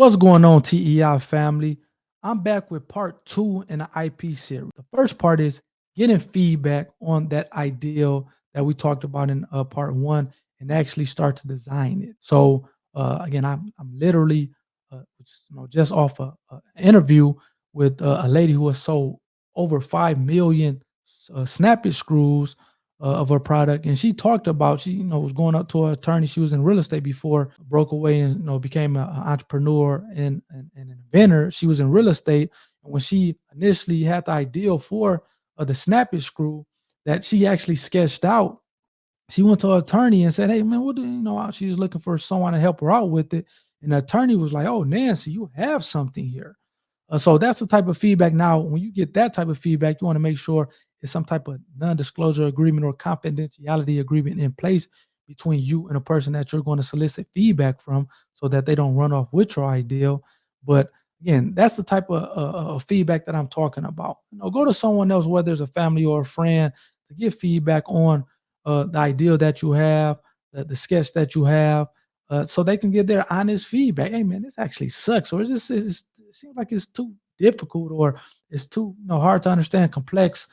What's going on, TEI family? I'm back with part two in the IP series. The first part is getting feedback on that ideal that we talked about in part one and actually start to design it. So, again, I'm literally just off a interview with a lady who has sold over 5 million snappage screws of her product, and she talked about she was going up to her attorney. She was in real estate before, broke away and became an entrepreneur and an inventor. She was in real estate, and when she initially had the ideal for the snappage screw that she actually sketched out, she went to her attorney and said, "Hey man, what do you know?" She was looking for someone to help her out with it, and the attorney was like, "Oh Nancy, you have something here." So that's the type of feedback. Now, when you get that type of feedback, you want to make sure it's some type of non-disclosure agreement or confidentiality agreement in place between you and a person that you're going to solicit feedback from, so that they don't run off with your ideal. But again, that's the type of feedback that I'm talking about. Go to someone else, whether it's a family or a friend, to get feedback on the ideal that you have, the sketch that you have, so they can get their honest feedback. Hey, man, this actually sucks, or it seems like it's too difficult, or it's too hard to understand, complex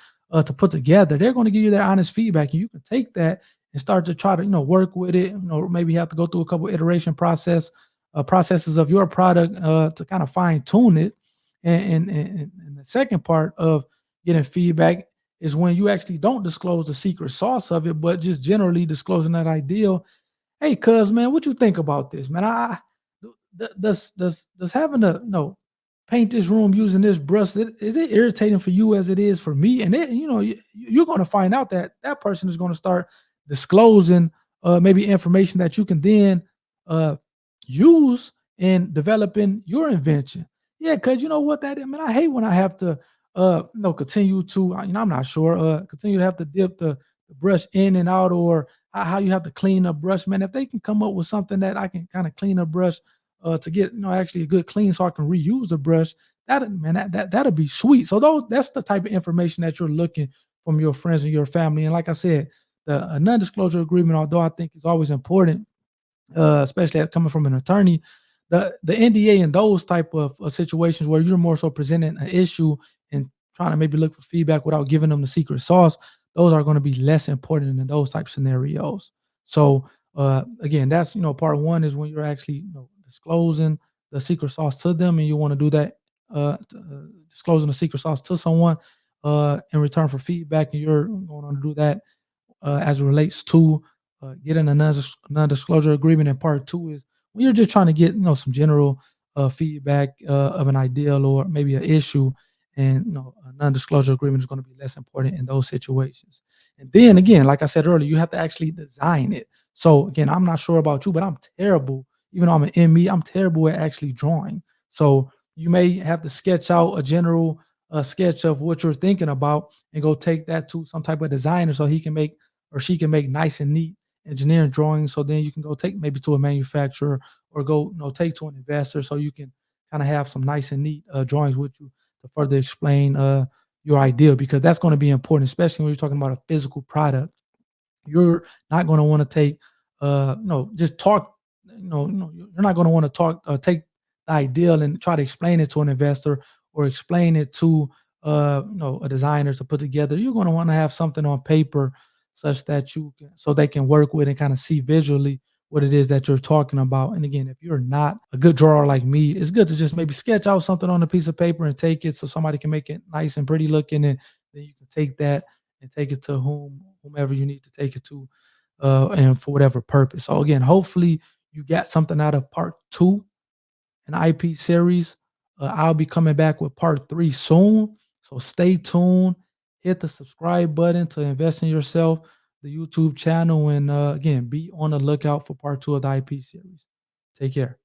to put together. They're going to give you their honest feedback, and you can take that and start to try to work with it. Maybe you have to go through a couple iteration processes of your product to kind of fine tune it. And the second part of getting feedback is when you actually don't disclose the secret sauce of it, but just generally disclosing that ideal. Hey, cuz man, what you think about this, man? Does having to paint this room using this brush, is it irritating for you as it is for me? And you're going to find out that that person is going to start disclosing maybe information that you can then uh, use in developing your invention. Yeah, cuz you know what that is, man. I hate when I have to continue to I'm not sure continue to have to dip the brush in and out, or how you have to clean a brush, man. If they can come up with something that I can kind of clean a brush to get actually a good clean, so I can reuse the brush, that'll be sweet. So that's the type of information that you're looking from your friends and your family. And like I said, the a non-disclosure agreement, although I think is always important, especially coming from an attorney, the NDA in those type of situations where you're more so presenting an issue and trying to maybe look for feedback without giving them the secret sauce, those are going to be less important in those type scenarios. So again, that's part one is when you're actually disclosing the secret sauce to them, and you want to do that, disclosing the secret sauce to someone in return for feedback, and you're going to do that as it relates to getting a non-disclosure agreement. And part two is when you're just trying to get some general feedback of an ideal or maybe an issue, and a non-disclosure agreement is going to be less important in those situations. And then again, like I said earlier, you have to actually design it. So again, I'm not sure about you, but I'm terrible. Even though I'm an ME, I'm terrible at actually drawing. So you may have to sketch out a general sketch of what you're thinking about, and go take that to some type of designer so he can make or she can make nice and neat engineering drawings. So then you can go take maybe to a manufacturer, or go take to an investor, so you can kind of have some nice and neat drawings with you to further explain your idea, because that's going to be important, especially when you're talking about a physical product. You're not going to want to take just talk. You're not going to want to talk take the ideal and try to explain it to an investor, or explain it to a designer to put together. You're going to want to have something on paper, such that so they can work with and kind of see visually what it is that you're talking about. And again, if you're not a good drawer like me, it's good to just maybe sketch out something on a piece of paper and take it, so somebody can make it nice and pretty looking, and then you can take that and take it to whomever you need to take it to, and for whatever purpose. So again, hopefully you got something out of part two, an IP series. I'll be coming back with part three soon. So stay tuned. Hit the subscribe button to invest in yourself, the YouTube channel, and again, be on the lookout for part two of the IP series. Take care.